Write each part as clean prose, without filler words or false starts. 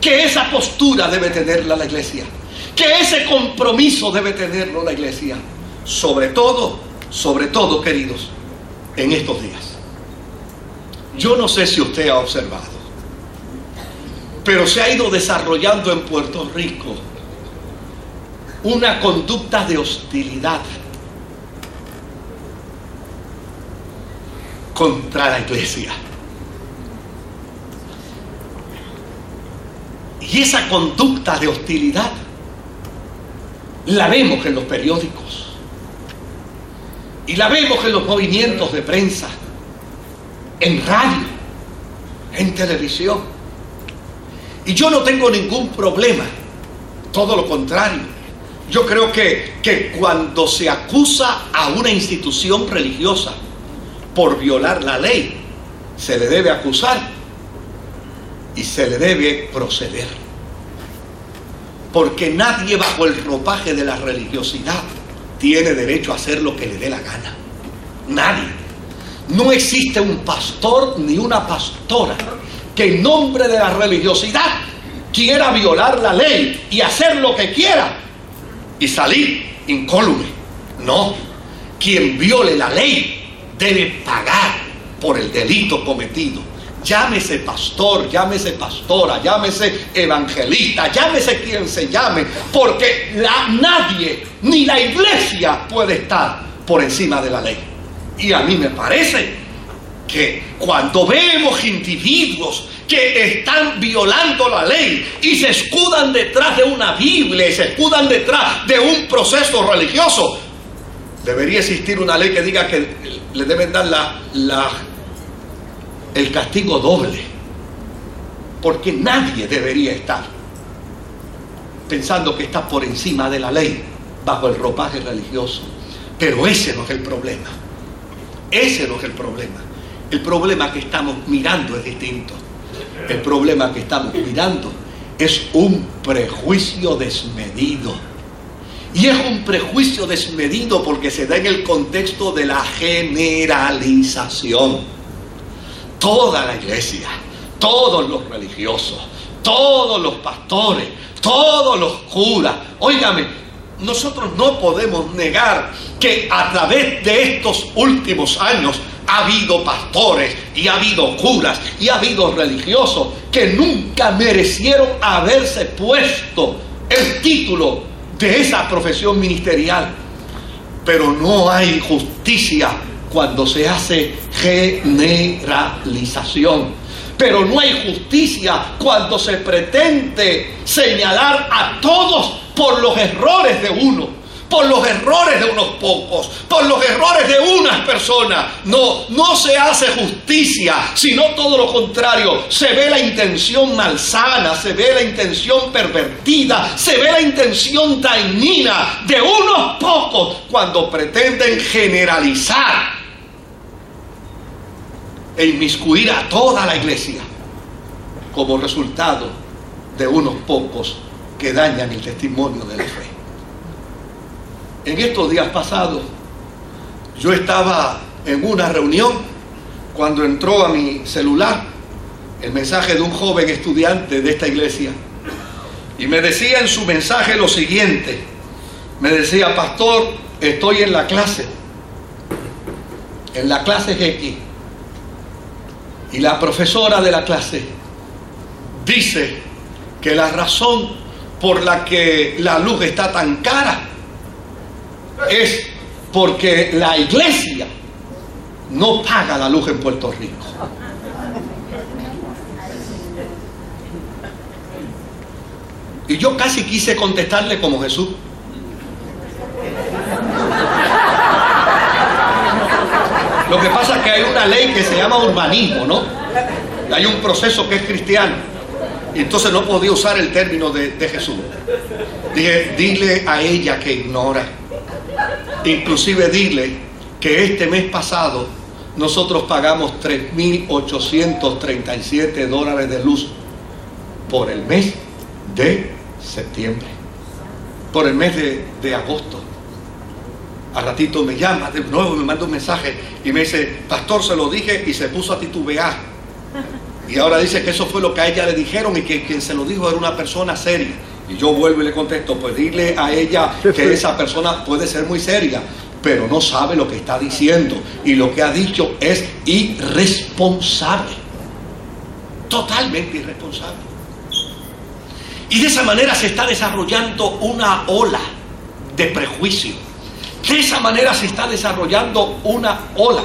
que esa postura debe tenerla la iglesia, que ese compromiso debe tenerlo la iglesia, sobre todo, queridos, en estos días. Yo no sé si usted ha observado, pero se ha ido desarrollando en Puerto Rico una conducta de hostilidad contra la iglesia. Y esa conducta de hostilidad la vemos en los periódicos y la vemos en los movimientos de prensa, en radio, en televisión. Y yo no tengo ningún problema, todo lo contrario. Yo creo que cuando se acusa a una institución religiosa por violar la ley, se le debe acusar y se le debe proceder. Porque nadie bajo el ropaje de la religiosidad tiene derecho a hacer lo que le dé la gana. Nadie. No existe un pastor ni una pastora que en nombre de la religiosidad quiera violar la ley y hacer lo que quiera y salir incólume. No. Quien viole la ley debe pagar por el delito cometido. Llámese pastor, llámese pastora, llámese evangelista, llámese quien se llame, porque nadie, ni la iglesia puede estar por encima de la ley. Y a mí me parece que cuando vemos individuos que están violando la ley y se escudan detrás de una Biblia y se escudan detrás de un proceso religioso, debería existir una ley que diga que le deben dar el castigo doble, porque nadie debería estar pensando que está por encima de la ley bajo el ropaje religioso. Pero ese no es el problema. Ese no es el problema. El problema que estamos mirando es distinto. El problema que estamos mirando es un prejuicio desmedido. Y es un prejuicio desmedido porque se da en el contexto de la generalización. Toda la iglesia, todos los religiosos, todos los pastores, todos los curas. Óigame, nosotros no podemos negar que a través de estos últimos años ha habido pastores y ha habido curas y ha habido religiosos que nunca merecieron haberse puesto el título de esa profesión ministerial. Pero no hay justicia cuando se hace generalización. Pero no hay justicia cuando se pretende señalar a todos por los errores de uno, por los errores de unos pocos, por los errores de unas personas. No se hace justicia, sino todo lo contrario. Se ve la intención malsana, se ve la intención pervertida, se ve la intención dañina de unos pocos cuando pretenden generalizar e inmiscuir a toda la iglesia como resultado de unos pocos que dañan el testimonio de la fe. En estos días pasados yo estaba en una reunión cuando entró a mi celular el mensaje de un joven estudiante de esta iglesia y me decía en su mensaje lo siguiente. Me decía: pastor, estoy en la clase X, y la profesora de la clase dice que la razón por la que la luz está tan cara es porque la iglesia no paga la luz en Puerto Rico. Y yo casi quise contestarle como Jesús. Lo que pasa es que hay una ley que se llama urbanismo, ¿no? Hay un proceso que es cristiano. Y entonces no podía usar el término de Jesús. Dije: dile a ella que ignora. Inclusive dile que este mes pasado nosotros pagamos $3,837 de luz por el mes de septiembre, por el mes de agosto. Al ratito me llama de nuevo, me manda un mensaje y me dice: pastor, se lo dije, y se puso a titubear. Y ahora dice que eso fue lo que a ella le dijeron y que quien se lo dijo era una persona seria. Y yo vuelvo y le contesto, pues dile a ella que esa persona puede ser muy seria, pero no sabe lo que está diciendo. Y lo que ha dicho es irresponsable. Totalmente irresponsable. Y de esa manera se está desarrollando una ola de prejuicio. De esa manera se está desarrollando una ola,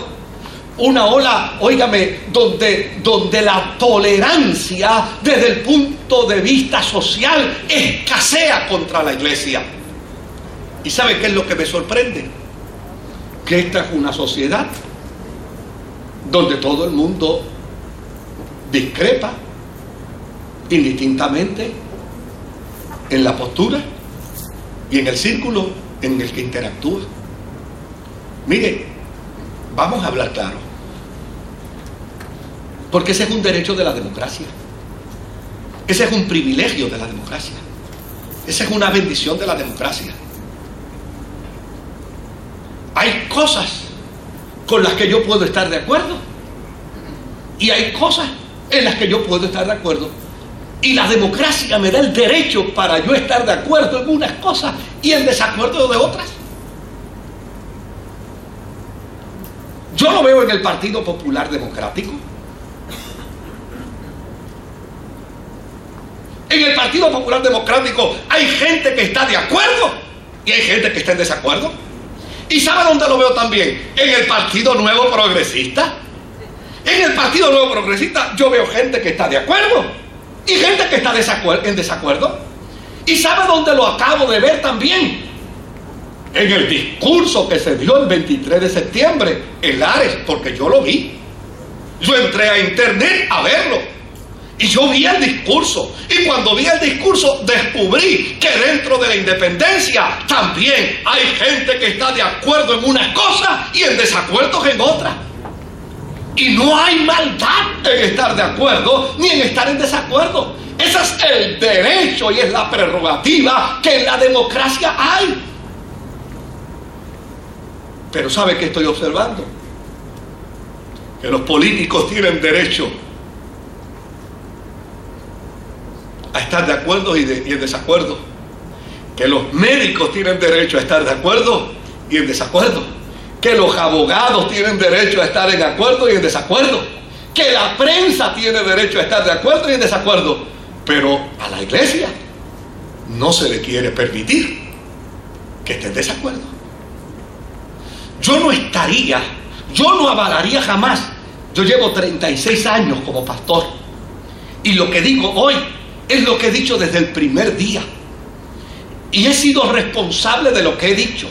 óigame, donde la tolerancia desde el punto de vista social escasea contra la iglesia. ¿Y sabe qué es lo que me sorprende? Que esta es una sociedad donde todo el mundo discrepa indistintamente en la postura y en el círculo en el que interactúa. Mire, vamos a hablar claro, porque ese es un derecho de la democracia, ese es un privilegio de la democracia, esa es una bendición de la democracia. Hay cosas con las que yo puedo estar de acuerdo y hay cosas en las que yo puedo estar de acuerdo, y la democracia me da el derecho para yo estar de acuerdo en unas cosas y en desacuerdo de otras. Yo lo veo en el Partido Popular Democrático. En el Partido Popular Democrático hay gente que está de acuerdo y hay gente que está en desacuerdo. ¿Y sabe dónde lo veo también? En el Partido Nuevo Progresista. En el Partido Nuevo Progresista yo veo gente que está de acuerdo y gente que está en desacuerdo. ¿Y sabe dónde lo acabo de ver también? En el discurso que se dio el 23 de septiembre en Lares, porque yo lo vi. Yo entré a internet a verlo y yo vi el discurso, y cuando vi el discurso descubrí que dentro de la independencia también hay gente que está de acuerdo en unas cosas y en desacuerdo en otras. Y no hay maldad en estar de acuerdo ni en estar en desacuerdo. Ese es el derecho y es la prerrogativa que en la democracia hay. Pero ¿sabe qué estoy observando? Que los políticos tienen derecho a estar de acuerdo y en desacuerdo. Que los médicos tienen derecho a estar de acuerdo y en desacuerdo. Que los abogados tienen derecho a estar en acuerdo y en desacuerdo. Que la prensa tiene derecho a estar de acuerdo y en desacuerdo. Pero a la iglesia no se le quiere permitir que esté en desacuerdo. Yo no avalaría jamás. Yo llevo 36 años como pastor y lo que digo hoy es lo que he dicho desde el primer día, y he sido responsable de lo que he dicho,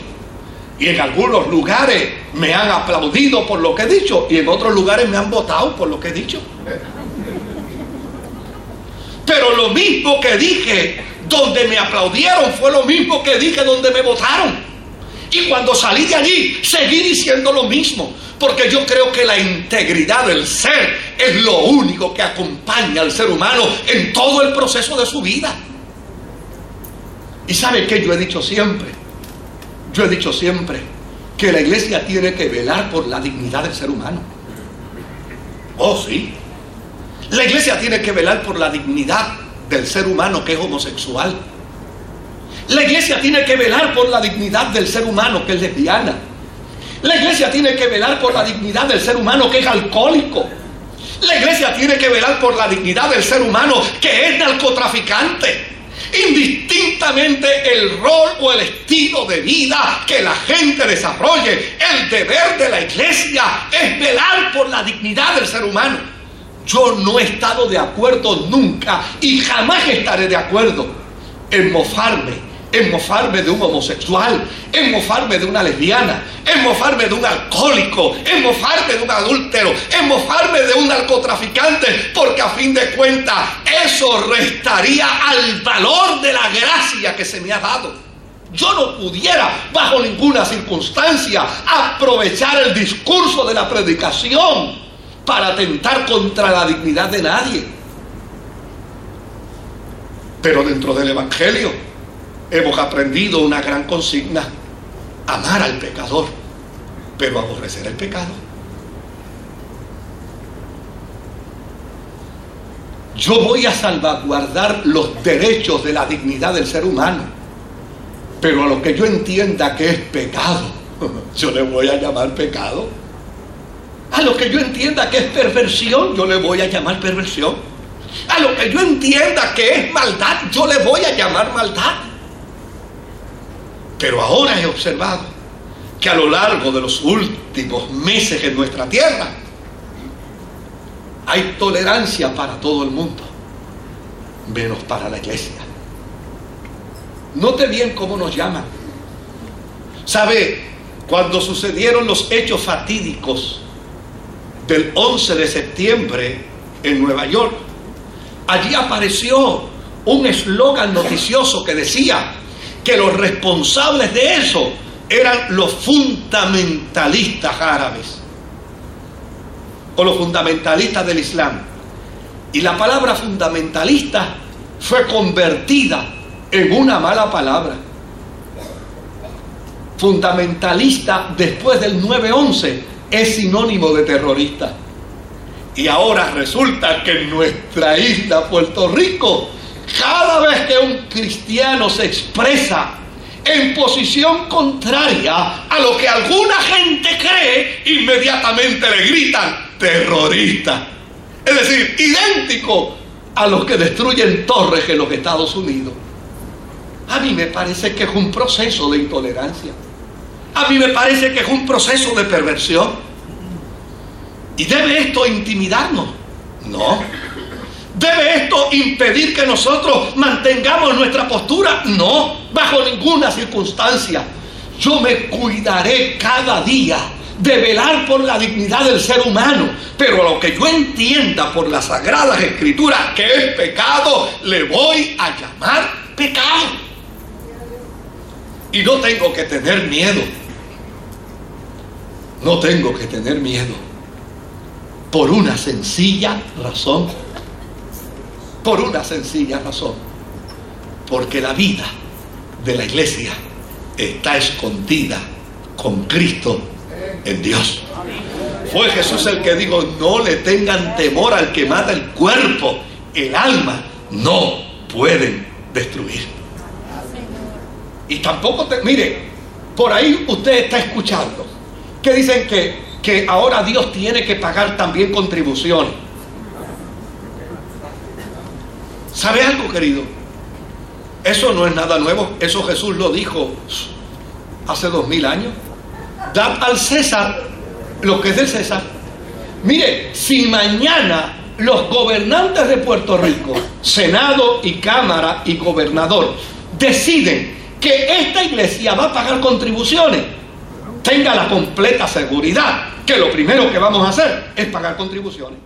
y en algunos lugares me han aplaudido por lo que he dicho y en otros lugares me han votado por lo que he dicho. Pero lo mismo que dije donde me aplaudieron fue lo mismo que dije donde me votaron. Y cuando salí de allí, seguí diciendo lo mismo, porque yo creo que la integridad del ser es lo único que acompaña al ser humano en todo el proceso de su vida. ¿Y sabe qué yo he dicho siempre? Yo he dicho siempre que la iglesia tiene que velar por la dignidad del ser humano. Oh, sí. La iglesia tiene que velar por la dignidad del ser humano que es homosexual. La iglesia tiene que velar por la dignidad del ser humano que es lesbiana. La iglesia tiene que velar por la dignidad del ser humano que es alcohólico. La iglesia tiene que velar por la dignidad del ser humano que es narcotraficante. Indistintamente el rol o el estilo de vida que la gente desarrolle, el deber de la iglesia es velar por la dignidad del ser humano. Yo no he estado de acuerdo nunca y jamás estaré de acuerdo en mofarme de un homosexual, en mofarme de una lesbiana, en mofarme de un alcohólico, en mofarme de un adúltero, en mofarme de un narcotraficante, porque a fin de cuentas eso restaría al valor de la gracia que se me ha dado. Yo no pudiera bajo ninguna circunstancia aprovechar el discurso de la predicación para atentar contra la dignidad de nadie. Pero dentro del Evangelio hemos aprendido una gran consigna: amar al pecador, pero aborrecer el pecado. Yo voy a salvaguardar los derechos de la dignidad del ser humano, pero a lo que yo entienda que es pecado, yo le voy a llamar pecado. A lo que yo entienda que es perversión, yo le voy a llamar perversión. A lo que yo entienda que es maldad, yo le voy a llamar maldad. Pero ahora he observado que a lo largo de los últimos meses en nuestra tierra hay tolerancia para todo el mundo, menos para la iglesia. Note bien cómo nos llaman. ¿Sabe? Cuando sucedieron los hechos fatídicos del 11 de septiembre en Nueva York, allí apareció un eslogan noticioso que decía que los responsables de eso eran los fundamentalistas árabes o los fundamentalistas del Islam. Y la palabra fundamentalista fue convertida en una mala palabra. Fundamentalista después del 9/11 es sinónimo de terrorista. Y ahora resulta que en nuestra isla, Puerto Rico, cada vez que un cristiano se expresa en posición contraria a lo que alguna gente cree, inmediatamente le gritan terrorista. Es decir, idéntico a los que destruyen torres en los Estados Unidos. A mí me parece que es un proceso de intolerancia. A mí me parece que es un proceso de perversión. ¿Y debe esto intimidarnos? No. ¿Debe esto impedir que nosotros mantengamos nuestra postura? No, bajo ninguna circunstancia. Yo me cuidaré cada día de velar por la dignidad del ser humano, pero a lo que yo entienda por las Sagradas Escrituras que es pecado, le voy a llamar pecado. Y no tengo que tener miedo. No tengo que tener miedo. Por una sencilla razón. Por una sencilla razón. Porque la vida de la iglesia está escondida con Cristo en Dios. Fue Jesús el que dijo: no le tengan temor al que mata el cuerpo, el alma no pueden destruir. Y tampoco mire, por ahí usted está escuchando que dicen que ahora Dios tiene que pagar también contribuciones. ¿Sabe algo, querido? Eso no es nada nuevo. Eso Jesús lo dijo hace 2000 años. Dad al César lo que es del César. Mire, si mañana los gobernantes de Puerto Rico, Senado y Cámara y Gobernador, deciden que esta iglesia va a pagar contribuciones, tenga la completa seguridad que lo primero que vamos a hacer es pagar contribuciones.